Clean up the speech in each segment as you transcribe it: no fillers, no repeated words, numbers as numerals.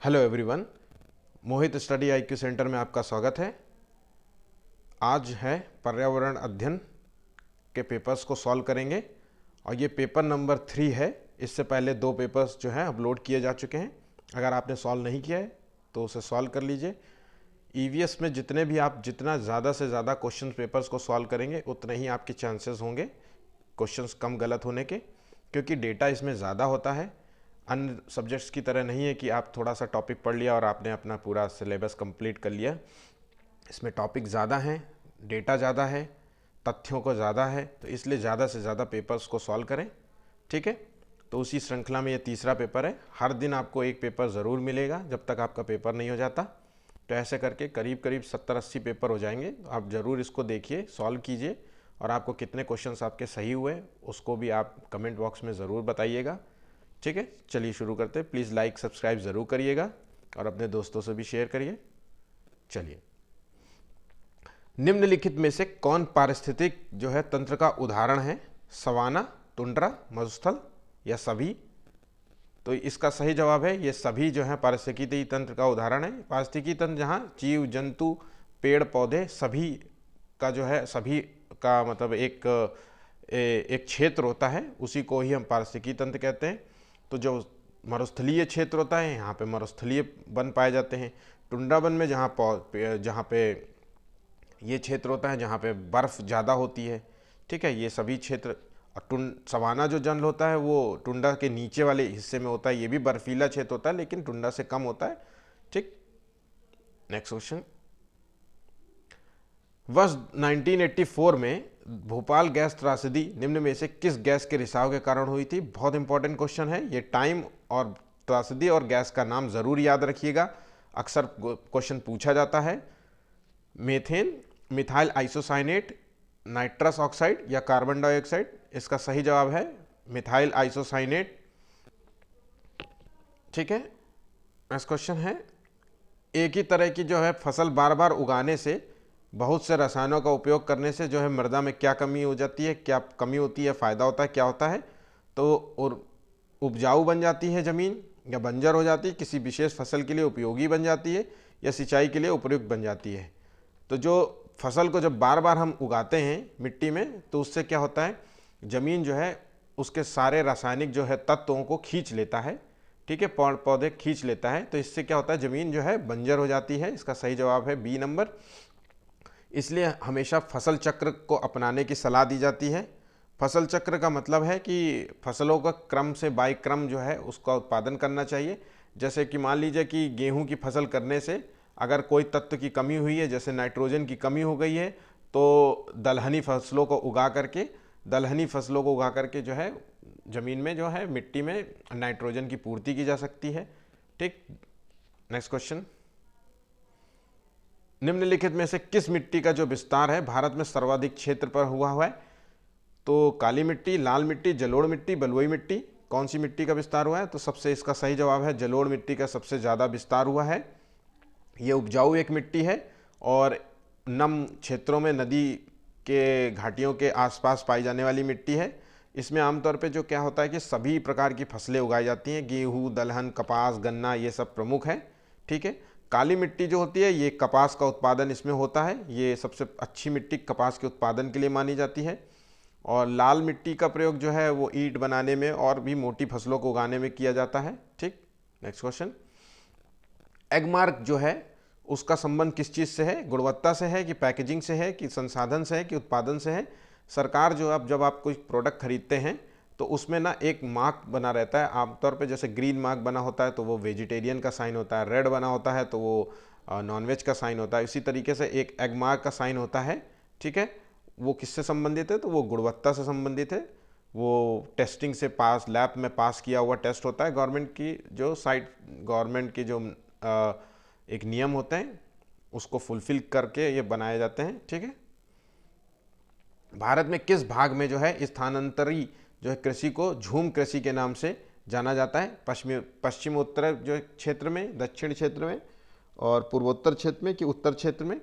Hello everyone, मोहित study IQ centre में आपका स्वागत है। आज है पर्यावरण अध्ययन के पेपर्स को सॉल्व करेंगे और ये पेपर नंबर 3 है। इससे पहले 2 पेपर्स जो हैं अपलोड किए जा चुके हैं। अगर आपने सॉल्व नहीं किया है तो उसे सॉल्व कर लीजिए। ईवीएस में जितना ज़्यादा से ज़्यादा क्वेश्चन पेपर्स को सॉल्व करेंगे उतने ही आपके चांसेस होंगे क्वेश्चंस कम गलत होने के, क्योंकि डेटा इसमें ज़्यादा होता है। अन्य सब्जेक्ट्स की तरह नहीं है कि आप थोड़ा सा टॉपिक पढ़ लिया और आपने अपना पूरा सिलेबस कंप्लीट कर लिया। इसमें टॉपिक ज़्यादा हैं, डेटा ज़्यादा है, तथ्यों को ज़्यादा है, तो इसलिए ज़्यादा से ज़्यादा पेपर्स को सॉल्व करें। ठीक है, तो उसी श्रृंखला में ये तीसरा पेपर है। हर दिन आपको एक पेपर ज़रूर मिलेगा जब तक आपका पेपर नहीं हो जाता। तो ऐसे करके करीब करीब 70-80 पेपर हो जाएंगे। तो आप ज़रूर इसको देखिए, सॉल्व कीजिए और आपको कितने क्वेश्चंस आपके सही हुए उसको भी आप कमेंट बॉक्स में ज़रूर बताइएगा। ठीक है, चलिए शुरू करते हैं। प्लीज़ लाइक सब्सक्राइब ज़रूर करिएगा और अपने दोस्तों से भी शेयर करिए। चलिए, निम्नलिखित में से कौन पारिस्थितिक जो है तंत्र का उदाहरण है? सवाना, टुंड्रा, मरुस्थल या सभी? तो इसका सही जवाब है ये सभी जो है पारिस्थितिकी तंत्र का उदाहरण है। पारिस्थितिकी तंत्र जहाँ जीव जंतु पेड़ पौधे सभी का जो है, सभी का मतलब एक क्षेत्र होता है, उसी को ही हम पारिस्थितिकी तंत्र कहते हैं। तो जो मरुस्थलीय क्षेत्र होता है यहाँ पे मरुस्थलीय वन पाए जाते हैं। टुंड्रा वन में जहाँ पे ये क्षेत्र होता है जहाँ पे बर्फ़ ज़्यादा होती है। ठीक है, ये सभी क्षेत्र। और सवाना जो जंगल होता है वो टुंड्रा के नीचे वाले हिस्से में होता है। ये भी बर्फीला क्षेत्र होता है लेकिन टुंड्रा से कम होता है। ठीक, नेक्स्ट क्वेश्चन। वर्ष 1984 में भोपाल गैस त्रासदी निम्न में से किस गैस के रिसाव के कारण हुई थी? बहुत इंपॉर्टेंट क्वेश्चन है ये। टाइम और त्रासदी और गैस का नाम ज़रूर याद रखिएगा, अक्सर क्वेश्चन पूछा जाता है। Methane, methyl isocyanate, nitrous oxide या कार्बन डाइऑक्साइड? इसका सही जवाब है मिथाइल आइसोसाइनेट। ठीक है, नेक्स्ट क्वेश्चन है, एक ही तरह की जो है फसल बार बार उगाने से, बहुत से रसायनों का उपयोग करने से जो है मृदा में क्या कमी हो जाती है, क्या कमी होती है, फ़ायदा होता है, क्या होता है? तो और उपजाऊ बन जाती है ज़मीन या बंजर हो जाती है, किसी विशेष फसल के लिए उपयोगी बन जाती है या सिंचाई के लिए उपयुक्त बन जाती है? तो जो फसल को जब बार बार हम उगाते हैं मिट्टी में तो उससे क्या होता है, ज़मीन जो है उसके सारे रासायनिक जो है तत्वों को खींच लेता है। ठीक है, पौधे खींच लेता है, तो इससे क्या होता है, ज़मीन जो है बंजर हो जाती है। इसका सही जवाब है बी नंबर। इसलिए हमेशा फसल चक्र को अपनाने की सलाह दी जाती है। फसल चक्र का मतलब है कि फसलों का क्रम से बाय क्रम जो है उसका उत्पादन करना चाहिए। जैसे कि मान लीजिए कि गेहूं की फसल करने से अगर कोई तत्व की कमी हुई है, जैसे नाइट्रोजन की कमी हो गई है, तो दलहनी फसलों को उगा करके जो है ज़मीन में जो है मिट्टी में नाइट्रोजन की पूर्ति की जा सकती है। ठीक, नेक्स्ट क्वेश्चन। निम्नलिखित में से किस मिट्टी का जो विस्तार है भारत में सर्वाधिक क्षेत्र पर हुआ है? तो काली मिट्टी, लाल मिट्टी, जलोढ़ मिट्टी, बलुई मिट्टी, कौन सी मिट्टी का विस्तार हुआ है? तो सबसे इसका सही जवाब है जलोढ़ मिट्टी का सबसे ज़्यादा विस्तार हुआ है। ये उपजाऊ एक मिट्टी है और नम क्षेत्रों में नदी के घाटियों के आसपास पाई जाने वाली मिट्टी है। इसमें आमतौर पे जो क्या होता है कि सभी प्रकार की फसलें उगाई जाती हैं, गेहूँ, दलहन, कपास, गन्ना, ये सब प्रमुख है। ठीक है, काली मिट्टी जो होती है ये कपास का उत्पादन इसमें होता है, ये सबसे अच्छी मिट्टी कपास के उत्पादन के लिए मानी जाती है। और लाल मिट्टी का प्रयोग जो है वो ईंट बनाने में और भी मोटी फसलों को उगाने में किया जाता है। ठीक, नेक्स्ट क्वेश्चन। एगमार्क जो है उसका संबंध किस चीज़ से है? गुणवत्ता से है कि पैकेजिंग से है कि संसाधन से है कि उत्पादन से है? सरकार जो अब जब आप कोई प्रोडक्ट खरीदते हैं तो उसमें ना एक मार्क बना रहता है। आमतौर पे जैसे ग्रीन मार्क बना होता है तो वो वेजिटेरियन का साइन होता है, रेड बना होता है तो वो नॉनवेज का साइन होता है। इसी तरीके से एक एग मार्क का साइन होता है। ठीक है, वो किससे संबंधित है? तो वो गुणवत्ता से संबंधित है। वो टेस्टिंग से पास, लैब में पास किया हुआ टेस्ट होता है। गवर्नमेंट की जो एक नियम होते हैं उसको फुलफिल करके ये बनाए जाते हैं। ठीक है, भारत में किस भाग में जो है स्थानांतरी जो है कृषि को झूम कृषि के नाम से जाना जाता है? पश्चिमोत्तर जो क्षेत्र में, दक्षिण क्षेत्र में और पूर्वोत्तर क्षेत्र में कि उत्तर क्षेत्र में?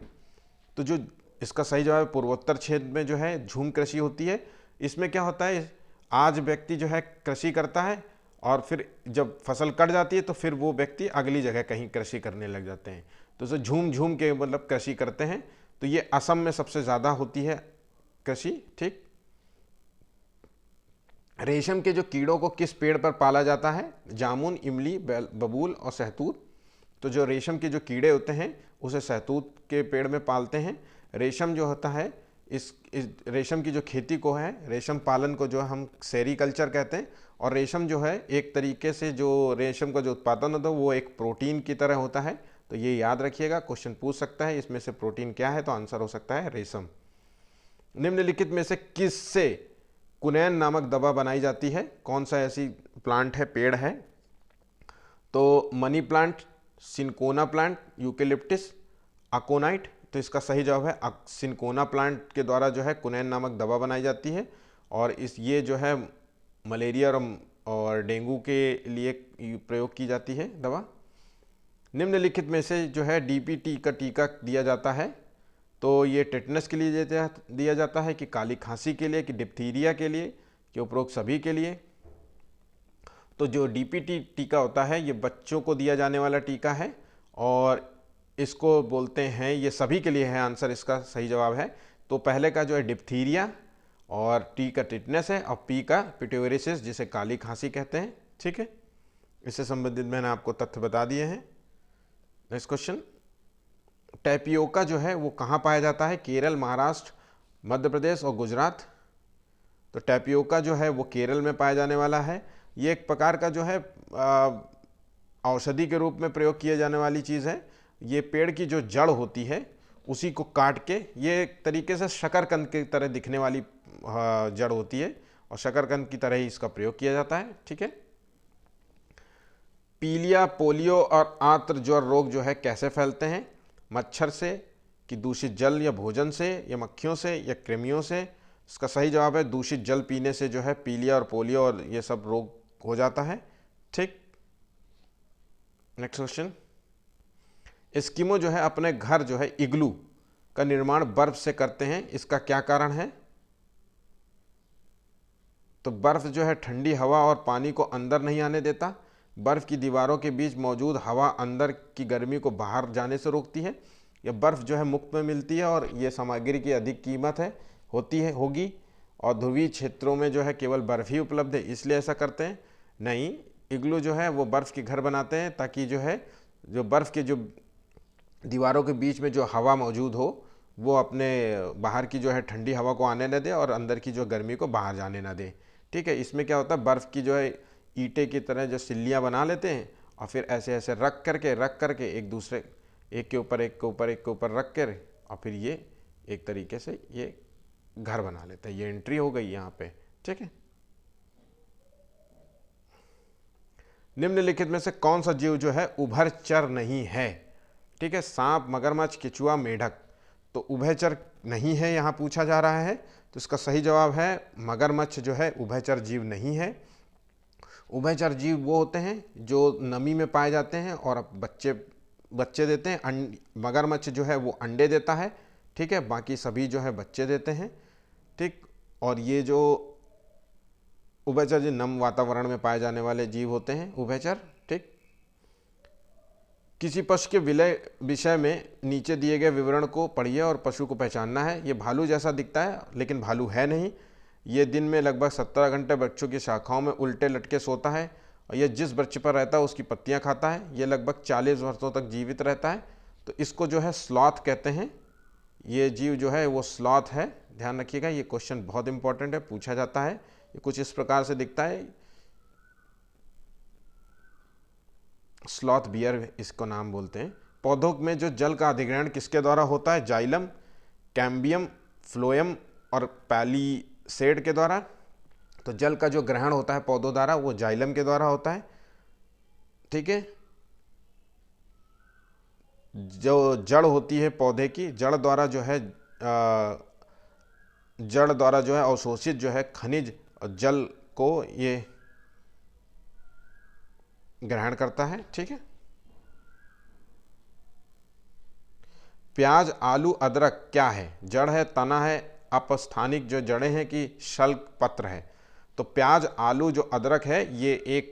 तो जो इसका सही जवाब पूर्वोत्तर क्षेत्र में जो है झूम कृषि होती है। इसमें क्या होता है, आज व्यक्ति जो है कृषि करता है और फिर जब फसल कट जाती है तो फिर वो व्यक्ति अगली जगह कहीं कृषि करने लग जाते हैं। तो उसे झूम झूम के मतलब कृषि करते हैं। तो ये असम में सबसे ज़्यादा होती है कृषि। ठीक। रेशम के जो कीड़ों को किस पेड़ पर पाला जाता है? जामुन, इमली, बबूल और सहतूत। तो जो रेशम के जो कीड़े होते हैं उसे सहतूत के पेड़ में पालते हैं। रेशम जो होता है इस रेशम की जो खेती को है, रेशम पालन को जो हम सेरीकल्चर कहते हैं। और रेशम जो है एक तरीके से जो रेशम का जो उत्पादन होता है वो एक प्रोटीन की तरह होता है। तो ये याद रखिएगा, क्वेश्चन पूछ सकता है इसमें से प्रोटीन क्या है, तो आंसर हो सकता है रेशम। निम्नलिखित में से किससे कुनैन नामक दवा बनाई जाती है? कौन सा ऐसी प्लांट है, पेड़ है? तो money plant, cinchona plant, eucalyptus, aconite. तो इसका सही जवाब है सिनकोना प्लांट के द्वारा जो है कुनैन नामक दवा बनाई जाती है। और ये जो है मलेरिया और डेंगू के लिए प्रयोग की जाती है दवा। निम्नलिखित में से जो है डीपीटी का टीका दिया जाता है? तो ये टेटनस के लिए दिया जाता है, कि काली खांसी के लिए, कि डिप्थीरिया के लिए, कि उपरोक्त सभी के लिए? तो जो डीपीटी टीका होता है ये बच्चों को दिया जाने वाला टीका है और इसको बोलते हैं, ये सभी के लिए है आंसर, इसका सही जवाब है। तो पहले का जो है डिप्थीरिया और टी का टिटनेस है और पी का पिट्यूबेरियसिस जिसे काली खांसी कहते हैं। ठीक है, इससे संबंधित मैंने आपको तथ्य बता दिए हैं। नेक्स्ट क्वेश्चन, टैपियोका जो है वो कहाँ पाया जाता है? केरल, महाराष्ट्र, मध्य प्रदेश और गुजरात। तो टैपियोका जो है वो केरल में पाया जाने वाला है। ये एक प्रकार का जो है औषधि के रूप में प्रयोग किए जाने वाली चीज़ है। ये पेड़ की जो जड़ होती है उसी को काट के, ये एक तरीके से शकरकंद की तरह दिखने वाली जड़ होती है और शकरकंद की तरह ही इसका प्रयोग किया जाता है। ठीक है। पीलिया, पोलियो और आंत्र ज्वर रोग जो है कैसे फैलते हैं? मच्छर से, कि दूषित जल या भोजन से, या मक्खियों से, या कृमियों से? इसका सही जवाब है दूषित जल पीने से जो है पीलिया और पोलियो और ये सब रोग हो जाता है। ठीक। नेक्स्ट क्वेश्चन, एस्किमो जो है अपने घर जो है इग्लू का निर्माण बर्फ से करते हैं, इसका क्या कारण है? तो बर्फ जो है ठंडी हवा और पानी को अंदर नहीं आने देता। बर्फ की दीवारों के बीच मौजूद हवा अंदर की गर्मी को बाहर जाने से रोकती है। यह बर्फ जो है मुफ्त में मिलती है और ये सामग्री की अधिक कीमत होगी। और ध्रुवीय क्षेत्रों में जो है केवल बर्फ ही उपलब्ध है, इसलिए ऐसा करते हैं? नहीं, इग्लू जो है वो बर्फ के घर बनाते हैं ताकि जो है जो बर्फ के जो दीवारों के बीच में जो हवा मौजूद हो वो अपने बाहर की जो है ठंडी हवा को आने न दे और अंदर की जो गर्मी को बाहर जाने ना दे। ठीक है। इसमें क्या होता है, बर्फ़ की जो है ईंटे की तरह जो सिल्लियाँ बना लेते हैं और फिर ऐसे ऐसे रख करके एक दूसरे एक के ऊपर रख कर और फिर ये एक तरीके से ये घर बना लेते हैं। ये एंट्री हो गई यहाँ पे। ठीक है। निम्नलिखित में से कौन सा जीव जो है उभयचर नहीं है? ठीक है, सांप, मगरमच्छ, केचुआ, मेढक। तो उभयचर नहीं है यहाँ पूछा जा रहा है, तो इसका सही जवाब है मगरमच्छ जो है उभयचर जीव नहीं है। उभयचर जीव वो होते हैं जो नमी में पाए जाते हैं और बच्चे देते हैं। मगरमच्छ जो है वो अंडे देता है। ठीक है, बाकी सभी जो है बच्चे देते हैं। ठीक। और ये जो उभयचर जो नम वातावरण में पाए जाने वाले जीव होते हैं उभयचर। ठीक। किसी पशु के विलय विषय में नीचे दिए गए विवरण को पढ़िए और पशु को पहचानना है। ये भालू जैसा दिखता है लेकिन भालू है नहीं। ये दिन में लगभग 17 घंटे वृक्षों की शाखाओं में उल्टे लटके सोता है और यह जिस वृक्ष पर रहता है उसकी पत्तियां खाता है। ये लगभग 40 वर्षों तक जीवित रहता है। तो इसको जो है स्लॉथ कहते हैं। ये जीव जो है वो स्लॉथ है, ध्यान रखिएगा। ये क्वेश्चन बहुत इंपॉर्टेंट है, पूछा जाता है। ये कुछ इस प्रकार से दिखता है, स्लॉथ बियर इसको नाम बोलते हैं। पौधों में जो जल का अधिग्रहण किसके द्वारा होता है? जाइलम, कैम्बियम, फ्लोएम और पैलीसेड के द्वारा। तो जल का जो ग्रहण होता है पौधों द्वारा वो जाइलम के द्वारा होता है। ठीक है। जो जड़ होती है पौधे की, जड़ द्वारा जो है अवशोषित जो है खनिज और जल को ये ग्रहण करता है। ठीक है। प्याज, आलू, अदरक क्या है? जड़ है, तना है, अपस्थानिक जो जड़ें हैं, कि शल्क पत्र है? तो प्याज, आलू, जो अदरक है ये एक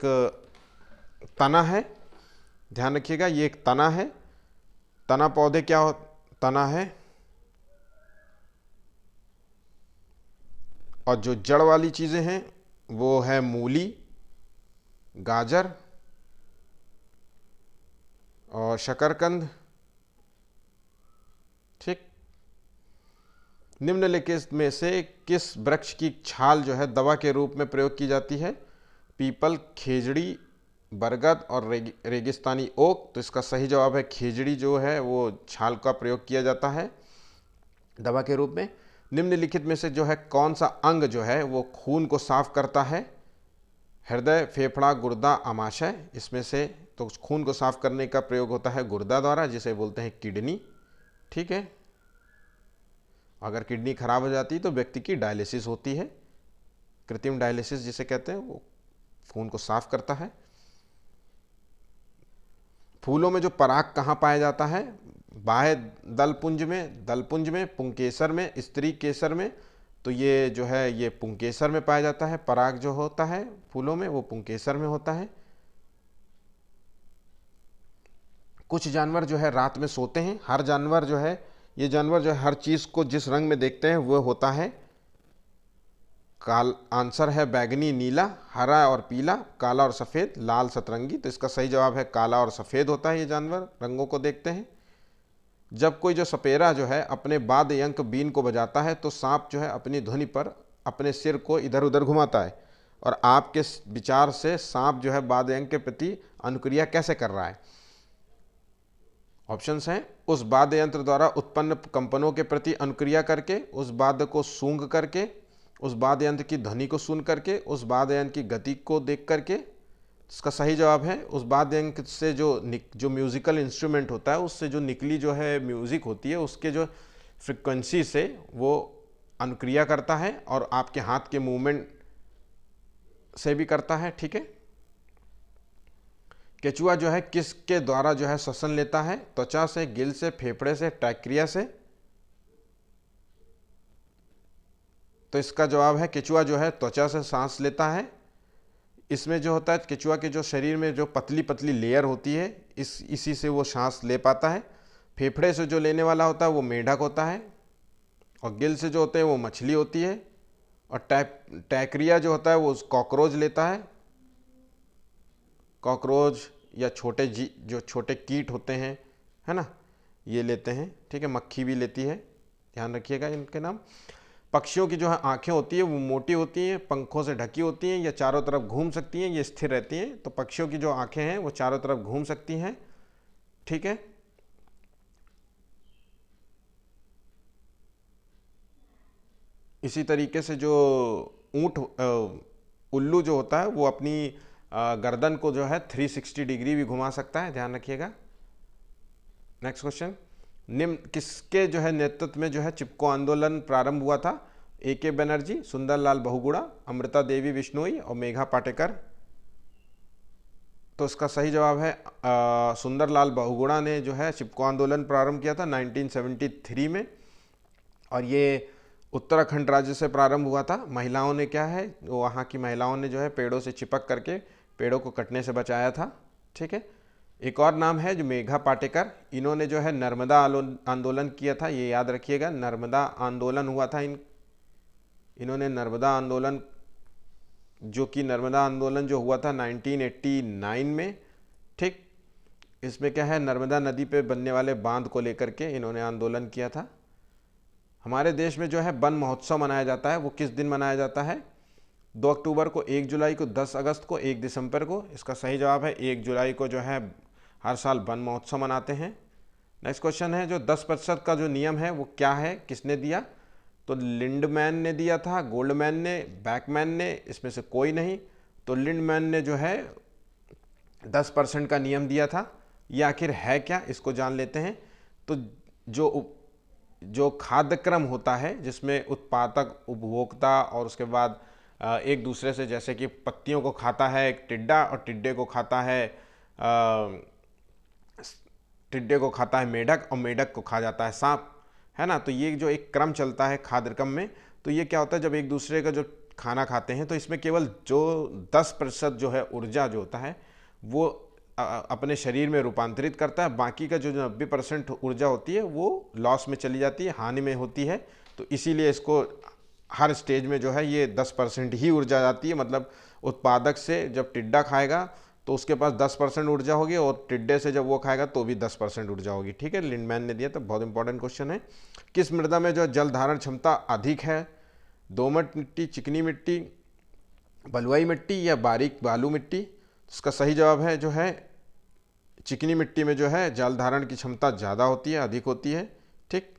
तना है, ध्यान रखिएगा ये एक तना है। तना पौधे क्या हो, तना है। और जो जड़ वाली चीजें हैं वो है मूली, गाजर और शकरकंद। ठीक। निम्नलिखित में से किस वृक्ष की छाल जो है दवा के रूप में प्रयोग की जाती है? पीपल, खेजड़ी, बरगद और रेगिस्तानी ओक। तो इसका सही जवाब है खेजड़ी जो है वो छाल का प्रयोग किया जाता है दवा के रूप में। निम्नलिखित में से जो है कौन सा अंग जो है वो खून को साफ करता है? हृदय, फेफड़ा, गुर्दा, आमाशय। इसमें से तो खून को साफ करने का प्रयोग होता है गुर्दा द्वारा, जिसे बोलते हैं किडनी। ठीक है। अगर किडनी खराब हो जाती है तो व्यक्ति की डायलिसिस होती है, कृत्रिम डायलिसिस जिसे कहते हैं, वो खून को साफ करता है। फूलों में जो पराग कहाँ पाया जाता है? बाह्य दलपुंज में, पुंकेसर में, स्त्री केसर में। तो ये जो है ये पुंकेसर में पाया जाता है। पराग जो होता है फूलों में वो पुंकेसर में होता है। कुछ जानवर जो है रात में सोते हैं। हर जानवर जो है, ये जानवर जो है हर चीज को जिस रंग में देखते हैं वो होता है आंसर है बैगनी, नीला, हरा और पीला, काला और सफेद, लाल, सतरंगी। तो इसका सही जवाब है काला और सफेद होता है, ये जानवर रंगों को देखते हैं। जब कोई जो सपेरा जो है अपने वाद्य यंत्र बीन को बजाता है तो सांप जो है अपनी ध्वनि पर अपने सिर को इधर उधर घुमाता है। और आपके विचार से सांप जो है वाद्य यंत्र के प्रति अनुक्रिया कैसे कर रहा है? ऑप्शंस हैं, उस वाद्य यंत्र द्वारा उत्पन्न कंपनों के प्रति अनुक्रिया करके, उस वाद्य को सूंघ करके, उस वाद्य यंत्र की ध्वनि को सुन करके, उस वाद्य यंत्र की गति को देख करके। इसका सही जवाब है उस वाद्य यंत्र से जो म्यूजिकल इंस्ट्रूमेंट होता है उससे जो निकली जो है म्यूजिक होती है उसके जो फ्रिक्वेंसी से वो अनुक्रिया करता है और आपके हाथ के मूवमेंट से भी करता है। ठीक है। केचुआ जो है किसके द्वारा जो है श्वसन लेता है? त्वचा से, गिल से, फेफड़े से, ट्रैक्रिया से। तो इसका जवाब है केचुआ जो है त्वचा से सांस लेता है। इसमें जो होता है केचुआ के जो शरीर में जो पतली पतली लेयर होती है इसी से वो सांस ले पाता है। फेफड़े से जो लेने वाला होता है वो मेढक होता है और गिल से जो होते हैं वो मछली होती है और टैक्रिया जो होता है वो कॉकरोच लेता है। कॉकरोच या जो छोटे कीट होते हैं, है ना, ये लेते हैं। ठीक है। मक्खी भी लेती है, ध्यान रखिएगा इनके नाम। पक्षियों की जो है आंखें होती है वो मोटी होती हैं, पंखों से ढकी होती हैं, या चारों तरफ घूम सकती हैं, ये स्थिर रहती हैं। तो पक्षियों की जो आंखें हैं वो चारों तरफ घूम सकती हैं। ठीक है। इसी तरीके से जो उल्लू जो होता है वो अपनी गर्दन को जो है 360 डिग्री भी घुमा सकता है, ध्यान रखिएगा। नेक्स्ट क्वेश्चन, निम्न किसके जो है नेतृत्व में जो है चिपको आंदोलन प्रारंभ हुआ था? A.K. बनर्जी, सुंदरलाल बहुगुणा, अमृता देवी बिश्नोई और मेघा पाटेकर। तो इसका सही जवाब है सुंदरलाल बहुगुणा ने जो है चिपको आंदोलन प्रारंभ किया था 1973 में। और ये उत्तराखंड राज्य से प्रारंभ हुआ था। महिलाओं ने क्या है, वहाँ की महिलाओं ने जो है पेड़ों से चिपक करके पेड़ों को कटने से बचाया था। ठीक है। एक और नाम है जो मेघा पाटेकर, इन्होंने जो है नर्मदा आंदोलन किया था, ये याद रखिएगा, नर्मदा आंदोलन हुआ था। इन्होंने नर्मदा आंदोलन जो हुआ था 1989 में। ठीक। इसमें क्या है, नर्मदा नदी पे बनने वाले बांध को लेकर के इन्होंने आंदोलन किया था। हमारे देश में जो है वन महोत्सव मनाया जाता है, वो किस दिन मनाया जाता है? 2 अक्टूबर को, 1 जुलाई को, 10 अगस्त को, 1 दिसंबर को। इसका सही जवाब है 1 जुलाई को जो है हर साल वन महोत्सव मनाते हैं। नेक्स्ट क्वेश्चन है जो 10% का जो नियम है वो क्या है, किसने दिया? तो लिंडमैन ने दिया था, गोल्डमैन ने, बैकमैन ने, इसमें से कोई नहीं। तो लिंडमैन ने जो है 10% का नियम दिया था। ये आखिर है क्या, इसको जान लेते हैं। तो जो खाद्य क्रम होता है जिसमें उत्पादक, उपभोक्ता और उसके बाद एक दूसरे से, जैसे कि पत्तियों को खाता है एक टिड्डा और टिड्डे को खाता है मेढक और मेढक को खा जाता है सांप, है ना। तो ये जो एक क्रम चलता है खाद्य क्रम में, तो ये क्या होता है, जब एक दूसरे का जो खाना खाते हैं तो इसमें केवल जो 10% जो है ऊर्जा जो होता है वो अपने शरीर में रूपांतरित करता है, बाकी का जो 90% ऊर्जा होती है वो लॉस में चली जाती है, हानि में होती है। तो इसीलिए इसको हर स्टेज में जो है ये 10% ही ऊर्जा जाती है। मतलब उत्पादक से जब टिड्डा खाएगा तो उसके पास 10% ऊर्जा होगी, और टिड्डे से जब वो खाएगा तो भी 10% ऊर्जा होगी। ठीक है, लिंडमैन ने दिया, तो बहुत इंपॉर्टेंट क्वेश्चन है। किस मृदा में जो जल धारण क्षमता अधिक है? दोमट मिट्टी, चिकनी मिट्टी, बलुई मिट्टी या बारीक बालू मिट्टी? इसका सही जवाब है जो है चिकनी मिट्टी में जो है जल धारण की क्षमता ज़्यादा होती है, अधिक होती है। ठीक।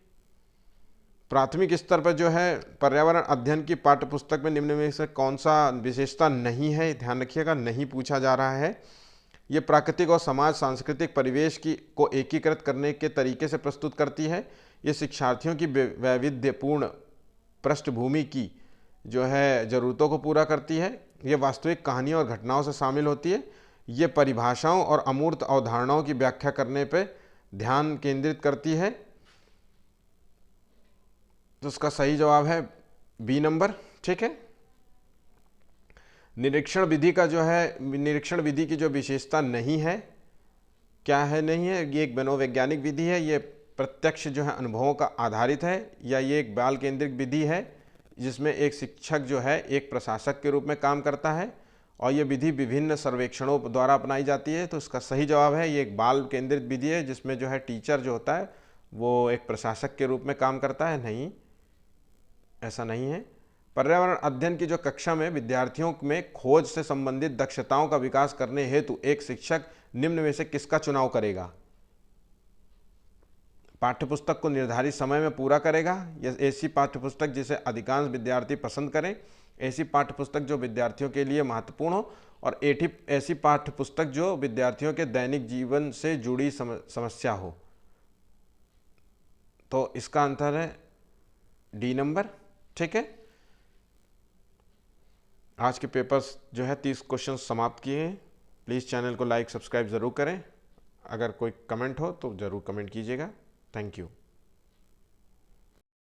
प्राथमिक स्तर पर जो है पर्यावरण अध्ययन की पाठ्यपुस्तक में निम्न में से कौन सा विशेषता नहीं है? ध्यान रखिएगा, नहीं पूछा जा रहा है। ये प्राकृतिक और समाज सांस्कृतिक परिवेश की को एकीकृत करने के तरीके से प्रस्तुत करती है। ये शिक्षार्थियों की वैविध्यपूर्ण पृष्ठभूमि की जो है ज़रूरतों को पूरा करती है। ये वास्तविक कहानियों और घटनाओं से शामिल होती है। ये परिभाषाओं और अमूर्त अवधारणाओं की व्याख्या करने पर ध्यान केंद्रित करती है। तो उसका सही जवाब है बी नंबर। ठीक है। निरीक्षण विधि का जो है, निरीक्षण विधि की जो विशेषता नहीं है, क्या है? नहीं है, ये एक मनोवैज्ञानिक विधि है, ये प्रत्यक्ष जो है अनुभवों का आधारित है, या ये एक बाल केंद्रित विधि है जिसमें एक शिक्षक जो है एक प्रशासक के रूप में काम करता है, और ये विधि विभिन्न सर्वेक्षणों द्वारा अपनाई जाती है। तो इसका सही जवाब है ये एक बाल केंद्रित विधि है जिसमें जो है टीचर जो होता है वो एक प्रशासक के रूप में काम करता है। नहीं, ऐसा नहीं है। पर्यावरण अध्ययन की जो कक्षा में विद्यार्थियों में खोज से संबंधित दक्षताओं का विकास करने हेतु एक शिक्षक निम्न में से किसका चुनाव करेगा? पाठ्यपुस्तक को निर्धारित समय में पूरा करेगा, या ऐसी पाठ्यपुस्तक जिसे अधिकांश विद्यार्थी पसंद करें, ऐसी पाठ्यपुस्तक जो विद्यार्थियों के लिए महत्वपूर्ण हो, और ऐसी पाठ्यपुस्तक जो विद्यार्थियों के दैनिक जीवन से जुड़ी समस्या हो? तो इसका आंसर है डी नंबर। ठीक है। आज के पेपर्स जो है 30 क्वेश्चन समाप्त किए हैं। प्लीज़ चैनल को लाइक सब्सक्राइब ज़रूर करें। अगर कोई कमेंट हो तो ज़रूर कमेंट कीजिएगा। Thank you.